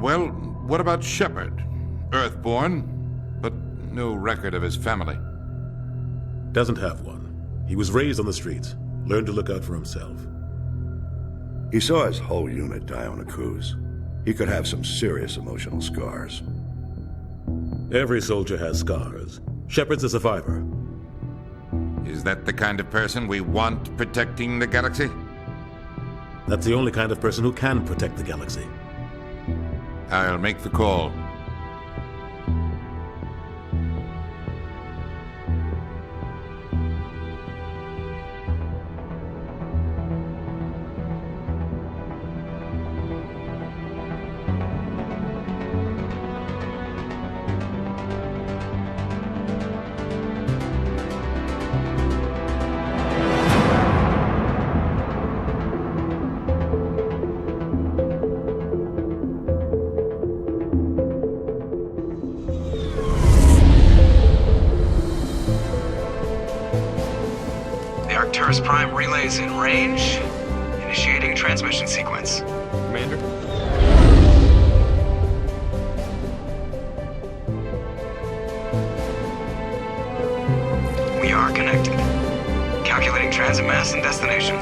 Well, what about Shepard? Earthborn, but no record of his family. Doesn't have one. He was raised on the streets. Learned to look out for himself. He saw his whole unit die on a cruise. He could have some serious emotional scars. Every soldier has scars. Shepard's a survivor. Is that the kind of person we want protecting the galaxy? That's the only kind of person who can protect the galaxy. I'll make the call. Arcturus Prime relays in range. Initiating transmission sequence. Commander? We are connected. Calculating transit mass and destination.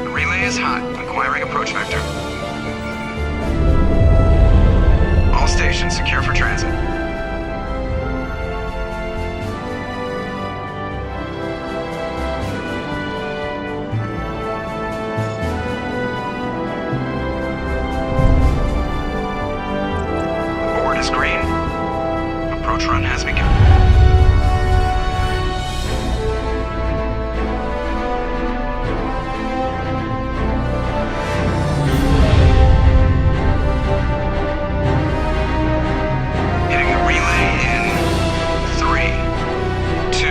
The relay is hot. Acquiring approach vector. All stations secure for transit. Green. Approach run has begun. Hitting the relay in 3, 2,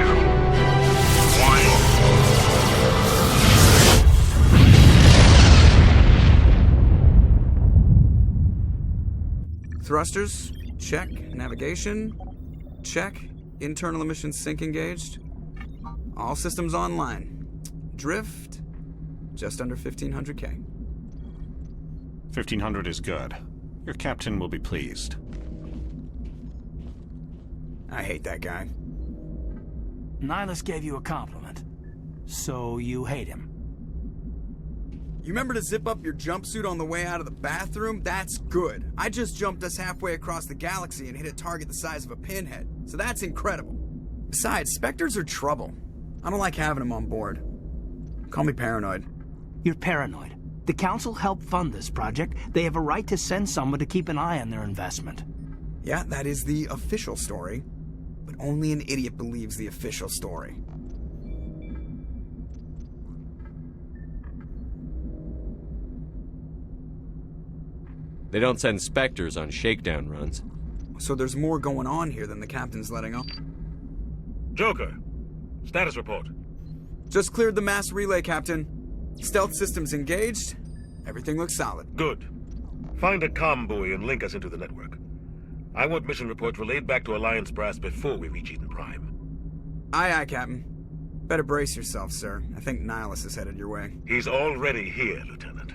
1. Thrusters. Check. Navigation. Check. Internal emission sync engaged. All systems online. Drift. Just under 1500K. 1500 is good. Your captain will be pleased. I hate that guy. Nihilus gave you a compliment. So you hate him. You remember to zip up your jumpsuit on the way out of the bathroom? That's good. I just jumped us halfway across the galaxy and hit a target the size of a pinhead. So that's incredible. Besides, Spectres are trouble. I don't like having them on board. Call me paranoid. You're paranoid. The Council helped fund this project. They have a right to send someone to keep an eye on their investment. Yeah, that is the official story. But only an idiot believes the official story. They don't send Spectres on shakedown runs. So there's more going on here than the captain's letting on. Joker, status report. Just cleared the mass relay, Captain. Stealth systems engaged. Everything looks solid. Good. Find a comm buoy and link us into the network. I want mission reports relayed back to Alliance Brass before we reach Eden Prime. Aye, aye, Captain. Better brace yourself, sir. I think Nihilus is headed your way. He's already here, Lieutenant.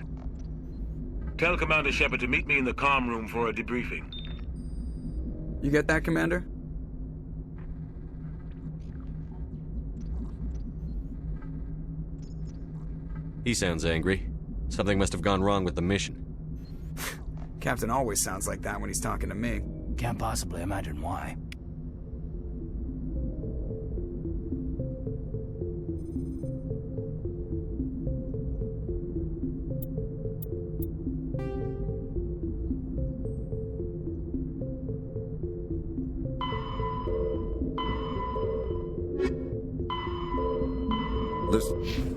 Tell Commander Shepard to meet me in the comm room for a debriefing. You get that, Commander? He sounds angry. Something must have gone wrong with the mission. Captain always sounds like that when he's talking to me. Can't possibly imagine why. Listen.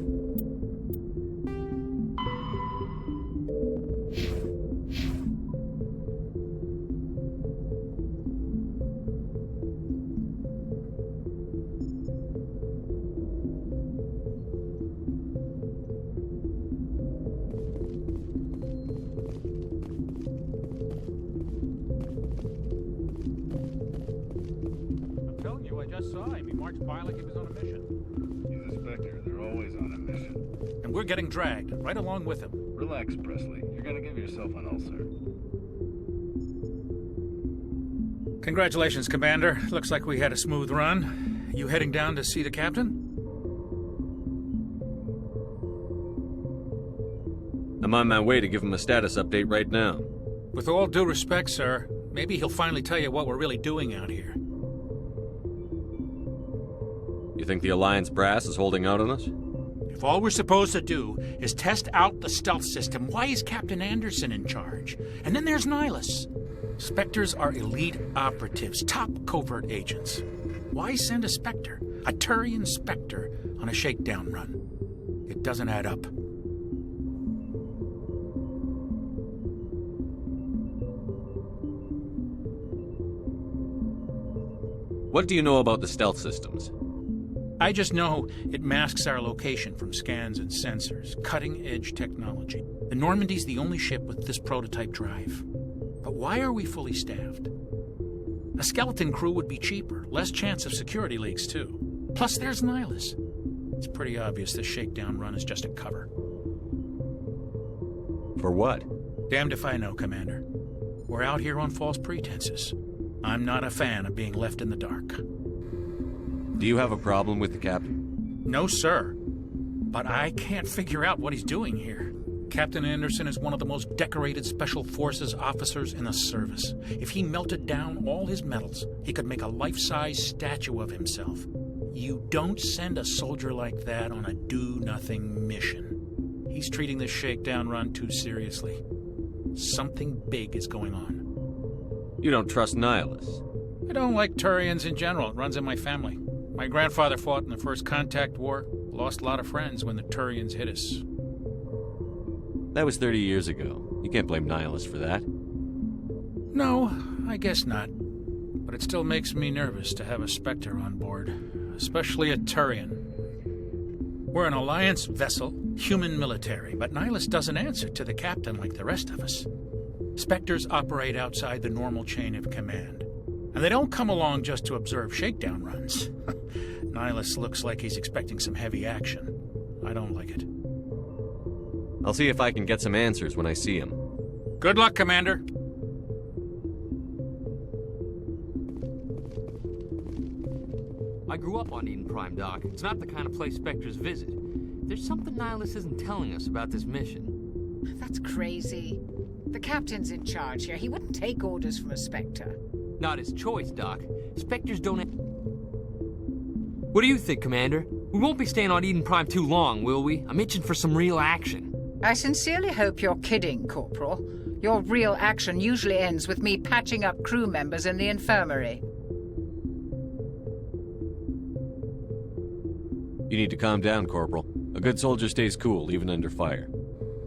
I'm telling you, I just saw him. He marched by like he was on a mission. He's a Spectre. They're always on a mission. And we're getting dragged, right along with him. Relax, Presley. You're gonna give yourself an ulcer. Congratulations, Commander. Looks like we had a smooth run. You heading down to see the captain? I'm on my way to give him a status update right now. With all due respect, sir, maybe he'll finally tell you what we're really doing out here. You think the Alliance brass is holding out on us? If all we're supposed to do is test out the stealth system, why is Captain Anderson in charge? And then there's Nihilus. Spectres are elite operatives, top covert agents. Why send a Spectre, a Turian Spectre, on a shakedown run? It doesn't add up. What do you know about the stealth systems? I just know it masks our location from scans and sensors. Cutting-edge technology. The Normandy's the only ship with this prototype drive. But why are we fully staffed? A skeleton crew would be cheaper, less chance of security leaks, too. Plus, there's Nihilus. It's pretty obvious this shakedown run is just a cover. For what? Damned if I know, Commander. We're out here on false pretenses. I'm not a fan of being left in the dark. Do you have a problem with the captain? No, sir. But I can't figure out what he's doing here. Captain Anderson is one of the most decorated Special Forces officers in the service. If he melted down all his medals, he could make a life-size statue of himself. You don't send a soldier like that on a do-nothing mission. He's treating this shakedown run too seriously. Something big is going on. You don't trust Nihilus? I don't like Turians in general. It runs in my family. My grandfather fought in the First Contact War. Lost a lot of friends when the Turians hit us. That was 30 years ago. You can't blame Nihilus for that. No, I guess not. But it still makes me nervous to have a Spectre on board. Especially a Turian. We're an Alliance vessel, human military, but Nihilus doesn't answer to the captain like the rest of us. Spectres operate outside the normal chain of command. And they don't come along just to observe shakedown runs. Nihilus looks like he's expecting some heavy action. I don't like it. I'll see if I can get some answers when I see him. Good luck, Commander. I grew up on Eden Prime, Doc. It's not the kind of place Spectres visit. There's something Nihilus isn't telling us about this mission. That's crazy. The captain's in charge here. He wouldn't take orders from a Spectre. Not his choice, Doc. Spectres don't... What do you think, Commander? We won't be staying on Eden Prime too long, will we? I'm itching for some real action. I sincerely hope you're kidding, Corporal. Your real action usually ends with me patching up crew members in the infirmary. You need to calm down, Corporal. A good soldier stays cool, even under fire.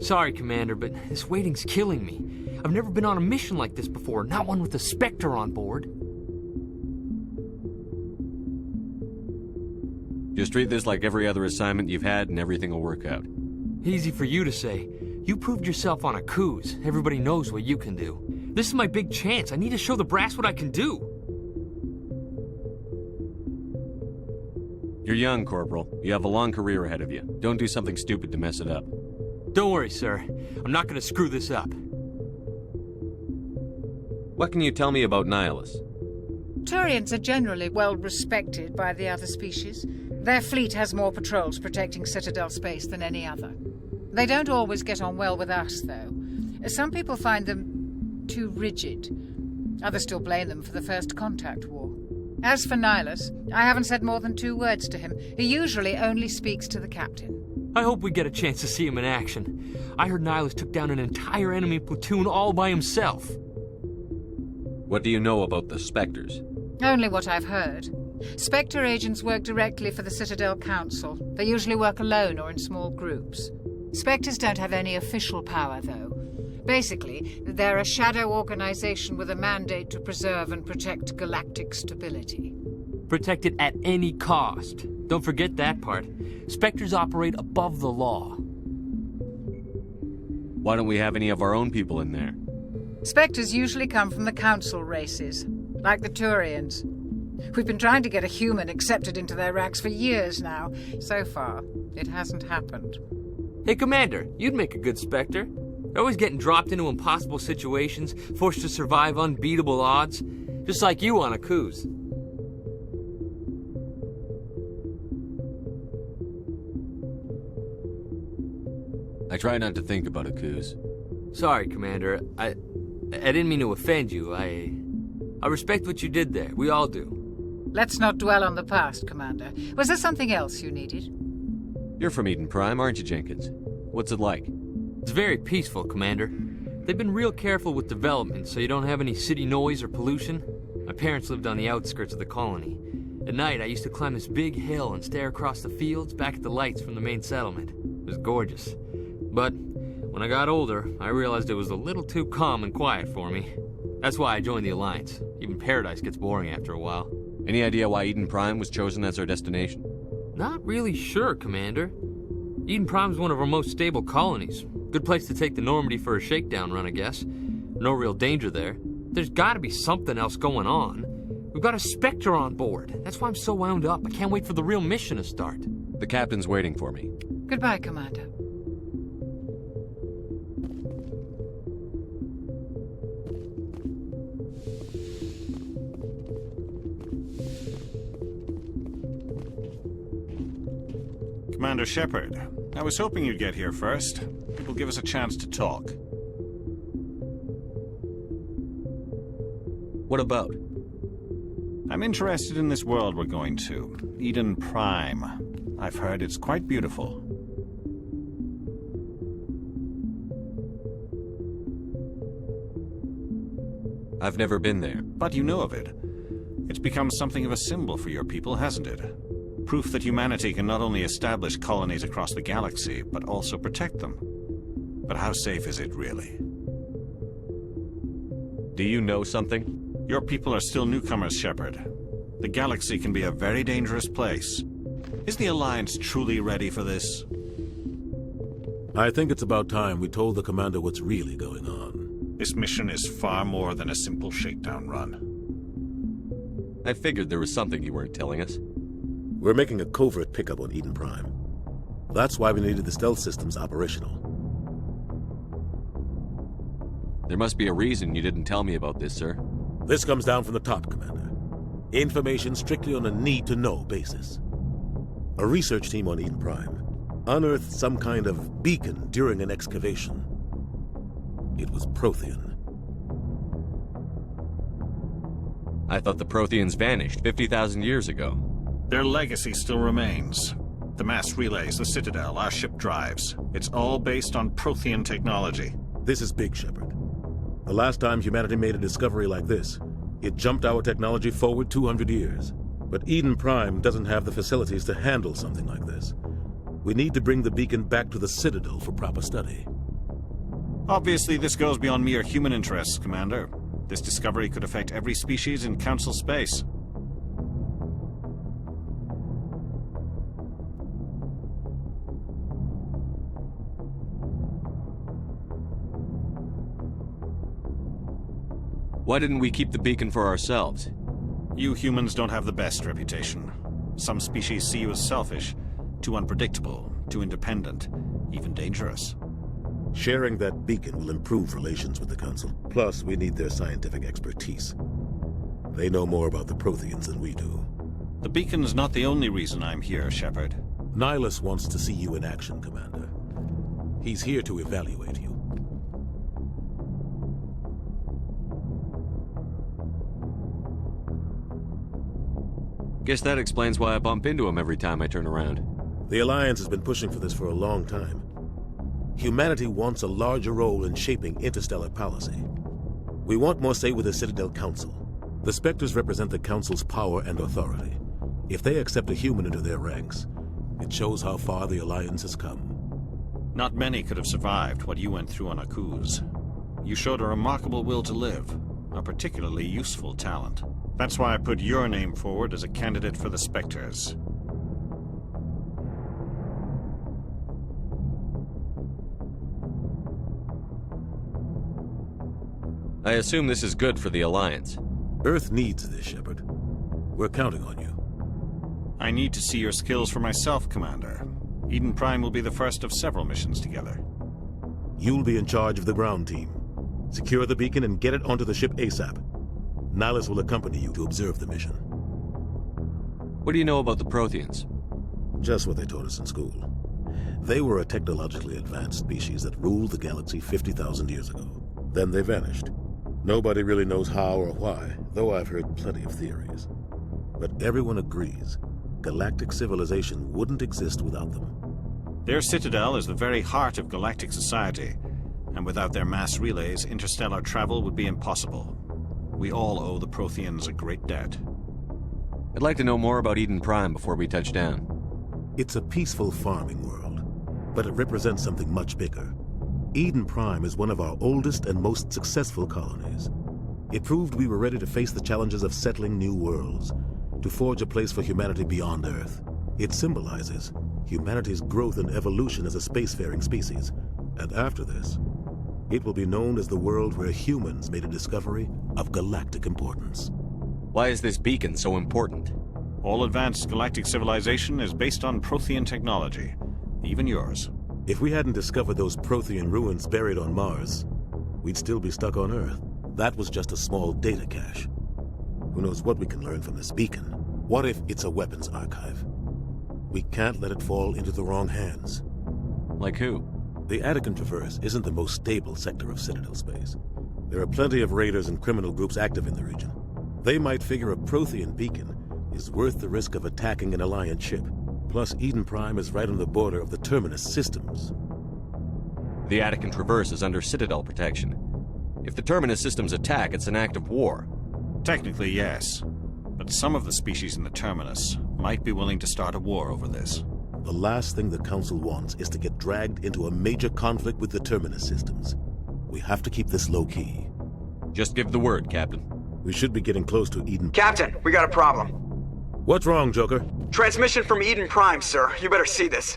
Sorry, Commander, but this waiting's killing me. I've never been on a mission like this before, not one with a Spectre on board. Just treat this like every other assignment you've had and everything will work out. Easy for you to say. You proved yourself on a cruise. Everybody knows what you can do. This is my big chance. I need to show the brass what I can do. You're young, Corporal. You have a long career ahead of you. Don't do something stupid to mess it up. Don't worry, sir. I'm not going to screw this up. What can you tell me about Nihilus? Turians are generally well respected by the other species. Their fleet has more patrols protecting Citadel space than any other. They don't always get on well with us, though. Some people find them too rigid. Others still blame them for the First Contact War. As for Nihilus, I haven't said more than 2 words to him. He usually only speaks to the captain. I hope we get a chance to see him in action. I heard Nihilus took down an entire enemy platoon all by himself. What do you know about the Spectres? Only what I've heard. Spectre agents work directly for the Citadel Council. They usually work alone or in small groups. Spectres don't have any official power, though. Basically, they're a shadow organization with a mandate to preserve and protect galactic stability. Protect it at any cost. Don't forget that part. Spectres operate above the law. Why don't we have any of our own people in there? Spectres usually come from the Council races, like the Turians. We've been trying to get a human accepted into their ranks for years now. So far, it hasn't happened. Hey, Commander, you'd make a good Spectre. You're always getting dropped into impossible situations, forced to survive unbeatable odds. Just like you on a cruise. I try not to think about Akuz. Sorry, Commander. I didn't mean to offend you. I respect what you did there. We all do. Let's not dwell on the past, Commander. Was there something else you needed? You're from Eden Prime, aren't you, Jenkins? What's it like? It's very peaceful, Commander. They've been real careful with development, so you don't have any city noise or pollution. My parents lived on the outskirts of the colony. At night, I used to climb this big hill and stare across the fields back at the lights from the main settlement. It was gorgeous. But when I got older, I realized it was a little too calm and quiet for me. That's why I joined the Alliance. Even Paradise gets boring after a while. Any idea why Eden Prime was chosen as our destination? Not really sure, Commander. Eden Prime's one of our most stable colonies. Good place to take the Normandy for a shakedown run, I guess. No real danger there. There's gotta be something else going on. We've got a Spectre on board. That's why I'm so wound up. I can't wait for the real mission to start. The captain's waiting for me. Goodbye, Commander. Commander Shepard, I was hoping you'd get here first. It will give us a chance to talk. What about? I'm interested in this world we're going to, Eden Prime. I've heard it's quite beautiful. I've never been there. But you know of it. It's become something of a symbol for your people, hasn't it? Proof that humanity can not only establish colonies across the galaxy, but also protect them. But how safe is it, really? Do you know something? Your people are still newcomers, Shepard. The galaxy can be a very dangerous place. Is the Alliance truly ready for this? I think it's about time we told the Commander what's really going on. This mission is far more than a simple shakedown run. I figured there was something you weren't telling us. We're making a covert pickup on Eden Prime. That's why we needed the stealth systems operational. There must be a reason you didn't tell me about this, sir. This comes down from the top, Commander. Information strictly on a need-to-know basis. A research team on Eden Prime unearthed some kind of beacon during an excavation. It was Prothean. I thought the Protheans vanished 50,000 years ago. Their legacy still remains. The mass relays, the Citadel, our ship drives. It's all based on Prothean technology. This is big, Shepard. The last time humanity made a discovery like this, it jumped our technology forward 200 years. But Eden Prime doesn't have the facilities to handle something like this. We need to bring the beacon back to the Citadel for proper study. Obviously, this goes beyond mere human interests, Commander. This discovery could affect every species in Council space. Why didn't we keep the beacon for ourselves? You humans don't have the best reputation. Some species see you as selfish, too unpredictable, too independent, even dangerous. Sharing that beacon will improve relations with the Council. Plus, we need their scientific expertise. They know more about the Protheans than we do. The beacon's not the only reason I'm here, Shepard. Nihilus wants to see you in action, Commander. He's here to evaluate you. Guess that explains why I bump into him every time I turn around. The Alliance has been pushing for this for a long time. Humanity wants a larger role in shaping interstellar policy. We want more say with the Citadel Council. The Spectres represent the Council's power and authority. If they accept a human into their ranks, it shows how far the Alliance has come. Not many could have survived what you went through on Akuz. You showed a remarkable will to live, a particularly useful talent. That's why I put your name forward as a candidate for the Spectres. I assume this is good for the Alliance. Earth needs this, Shepard. We're counting on you. I need to see your skills for myself, Commander. Eden Prime will be the first of several missions together. You'll be in charge of the ground team. Secure the beacon and get it onto the ship ASAP. Nihilus will accompany you to observe the mission. What do you know about the Protheans? Just what they taught us in school. They were a technologically advanced species that ruled the galaxy 50,000 years ago. Then they vanished. Nobody really knows how or why, though I've heard plenty of theories. But everyone agrees galactic civilization wouldn't exist without them. Their citadel is the very heart of galactic society, and without their mass relays, interstellar travel would be impossible. We all owe the Protheans a great debt. I'd like to know more about Eden Prime before we touch down. It's a peaceful farming world, but it represents something much bigger. Eden Prime is one of our oldest and most successful colonies. It proved we were ready to face the challenges of settling new worlds, to forge a place for humanity beyond Earth. It symbolizes humanity's growth and evolution as a spacefaring species. And after this, it will be known as the world where humans made a discovery of galactic importance. Why is this beacon so important? All advanced galactic civilization is based on Prothean technology, even yours. If we hadn't discovered those Prothean ruins buried on Mars, we'd still be stuck on Earth. That was just a small data cache. Who knows what we can learn from this beacon? What if it's a weapons archive? We can't let it fall into the wrong hands. Like who? The Attican Traverse isn't the most stable sector of Citadel space. There are plenty of raiders and criminal groups active in the region. They might figure a Prothean beacon is worth the risk of attacking an Alliance ship. Plus, Eden Prime is right on the border of the Terminus systems. The Attican Traverse is under Citadel protection. If the Terminus systems attack, it's an act of war. Technically, yes. But some of the species in the Terminus might be willing to start a war over this. The last thing the Council wants is to get dragged into a major conflict with the Terminus systems. We have to keep this low-key. Just give the word, Captain. We should be getting close to Eden. Captain, we got a problem. What's wrong, Joker? Transmission from Eden Prime, sir. You better see this.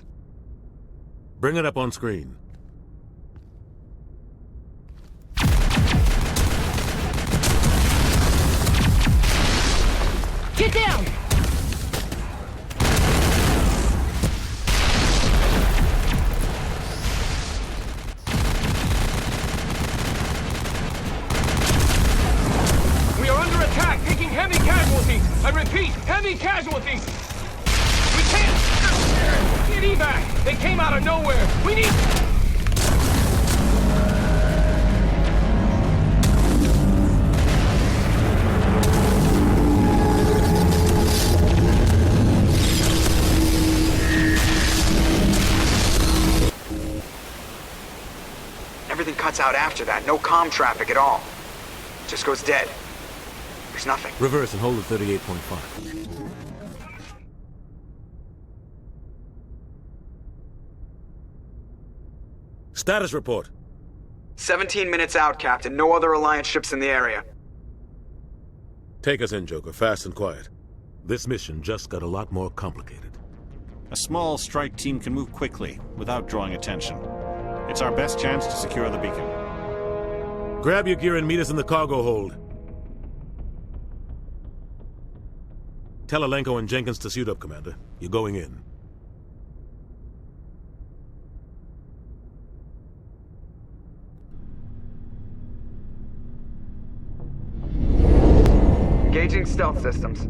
Bring it up on screen. Get down! We are under attack, taking heavy casualties. I repeat, heavy casualties. We can't get evac. They came out of nowhere. We need... Everything cuts out after that. No comm traffic at all. Just goes dead. There's nothing. Reverse and hold at 38.5. Status report. 17 minutes out, Captain. No other Alliance ships in the area. Take us in, Joker, fast and quiet. This mission just got a lot more complicated. A small strike team can move quickly, without drawing attention. It's our best chance to secure the beacon. Grab your gear and meet us in the cargo hold. Tell Alenko and Jenkins to suit up, Commander. You're going in. Engaging stealth systems.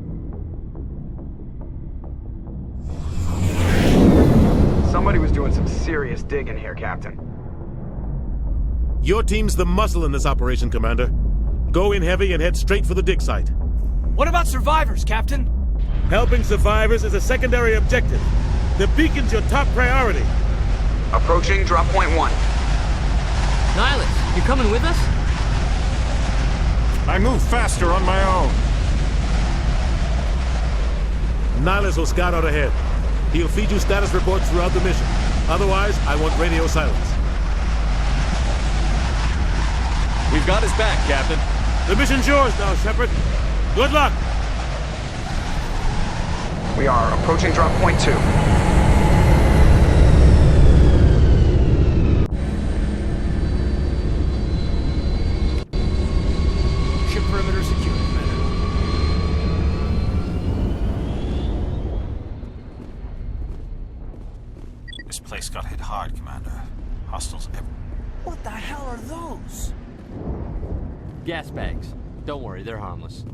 Somebody was doing some serious digging here, Captain. Your team's the muscle in this operation, Commander. Go in heavy and head straight for the dig site. What about survivors, Captain? Helping survivors is a secondary objective. The beacon's your top priority. Approaching drop point 1. Nihilus, you coming with us? I move faster on my own. Nihilus will scout out ahead. He'll feed you status reports throughout the mission. Otherwise, I want radio silence. We've got his back, Captain. The mission's yours now, Shepard. Good luck! We are approaching drop point 2. Ship perimeter secure, Commander. hostiles ever. What the hell are those? Gas bags. Don't worry, they're harmless.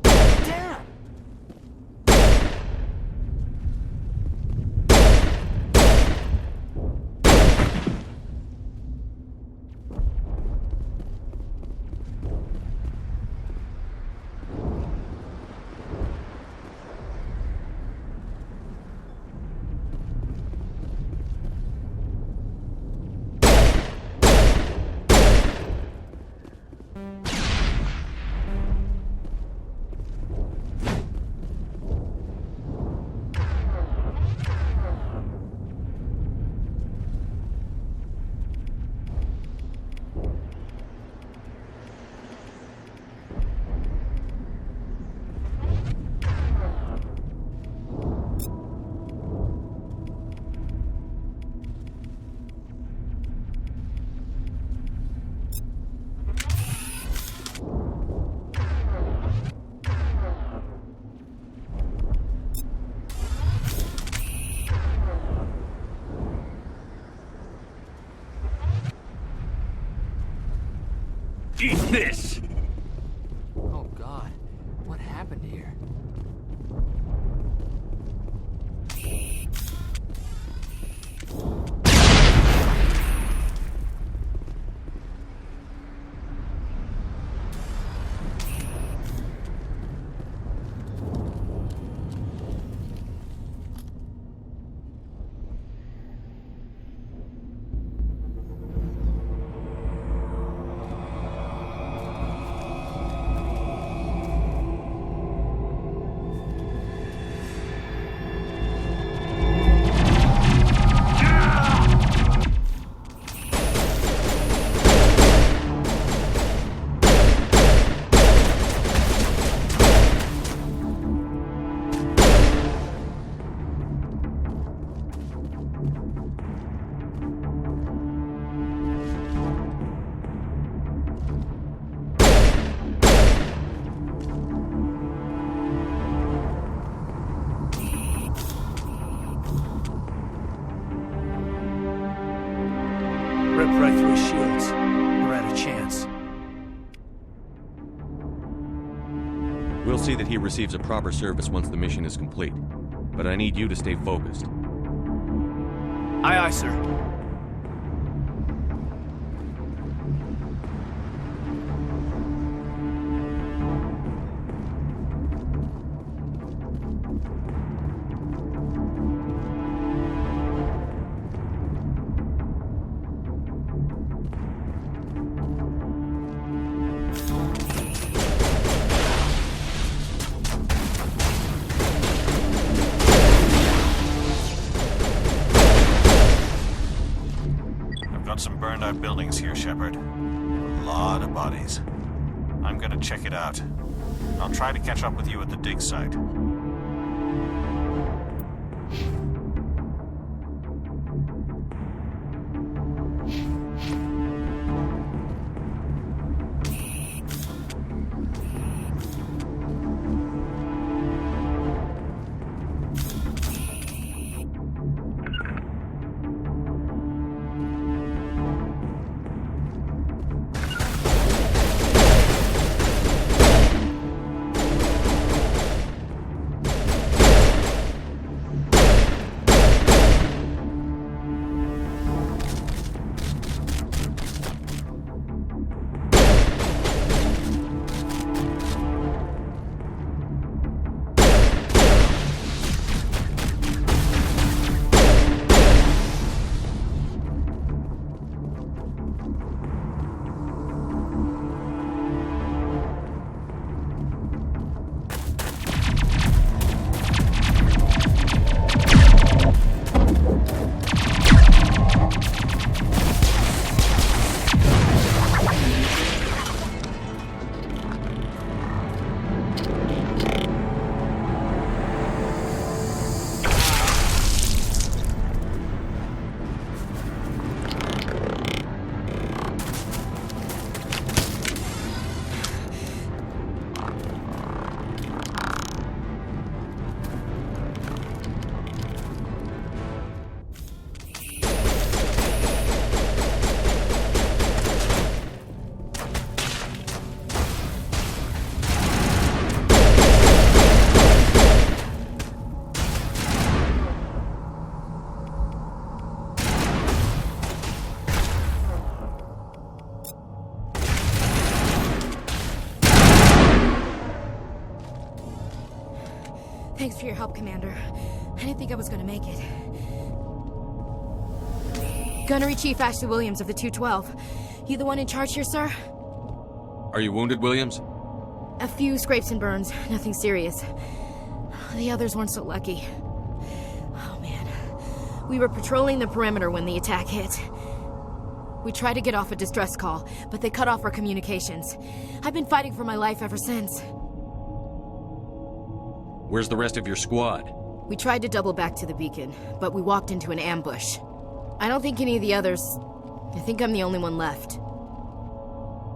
Damn! Eat this! Oh God, what happened here? Ripped right through his shields. We're at a chance. We'll see that he receives a proper service once the mission is complete. But I need you to stay focused. Aye, aye, sir. Some burned out buildings here, Shepard. A lot of bodies. I'm gonna check it out. I'll try to catch up with you at the dig site. Thanks for your help, Commander. I didn't think I was gonna make it. Gunnery Chief Ashley Williams of the 212. You the one in charge here, sir? Are you wounded, Williams? A few scrapes and burns, nothing serious. The others weren't so lucky. Oh man. We were patrolling the perimeter when the attack hit. We tried to get off a distress call, but they cut off our communications. I've been fighting for my life ever since. Where's the rest of your squad? We tried to double back to the beacon, but we walked into an ambush. I don't think any of the others... I think I'm the only one left.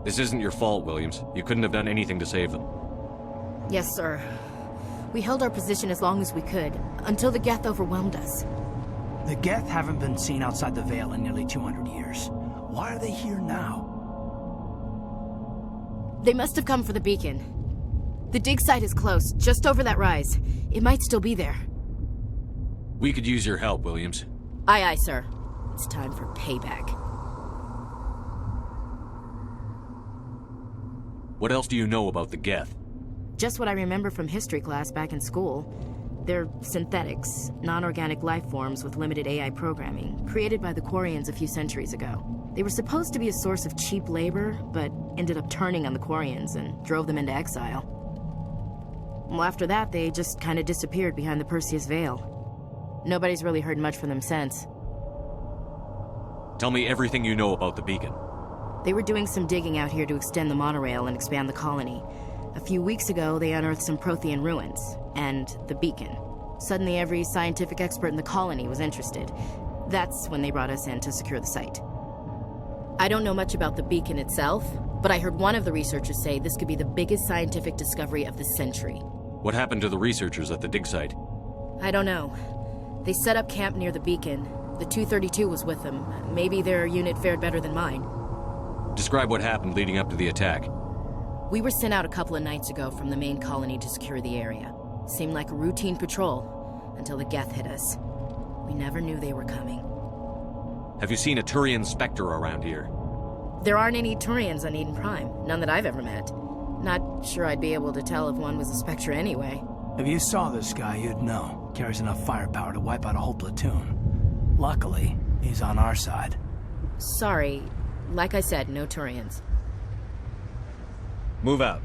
This isn't your fault, Williams. You couldn't have done anything to save them. Yes, sir. We held our position as long as we could, until the Geth overwhelmed us. The Geth haven't been seen outside the Veil in nearly 200 years. Why are they here now? They must have come for the beacon. The dig site is close, just over that rise. It might still be there. We could use your help, Williams. Aye, aye, sir. It's time for payback. What else do you know about the Geth? Just what I remember from history class back in school. They're synthetics, non-organic life forms with limited AI programming, created by the Quarians a few centuries ago. They were supposed to be a source of cheap labor, but ended up turning on the Quarians and drove them into exile. Well, after that, they just kind of disappeared behind the Perseus Veil. Nobody's really heard much from them since. Tell me everything you know about the beacon. They were doing some digging out here to extend the monorail and expand the colony. A few weeks ago, they unearthed some Prothean ruins, and the beacon. Suddenly, every scientific expert in the colony was interested. That's when they brought us in to secure the site. I don't know much about the beacon itself, but I heard one of the researchers say this could be the biggest scientific discovery of the century. What happened to the researchers at the dig site? I don't know. They set up camp near the beacon. The 232 was with them. Maybe their unit fared better than mine. Describe what happened leading up to the attack. We were sent out a couple of nights ago from the main colony to secure the area. Seemed like a routine patrol, until the Geth hit us. We never knew they were coming. Have you seen a Turian Spectre around here? There aren't any Turians on Eden Prime, none that I've ever met. Not sure I'd be able to tell if one was a Spectre anyway. If you saw this guy, you'd know. Carries enough firepower to wipe out a whole platoon. Luckily, he's on our side. Sorry. Like I said, no Turians. Move out.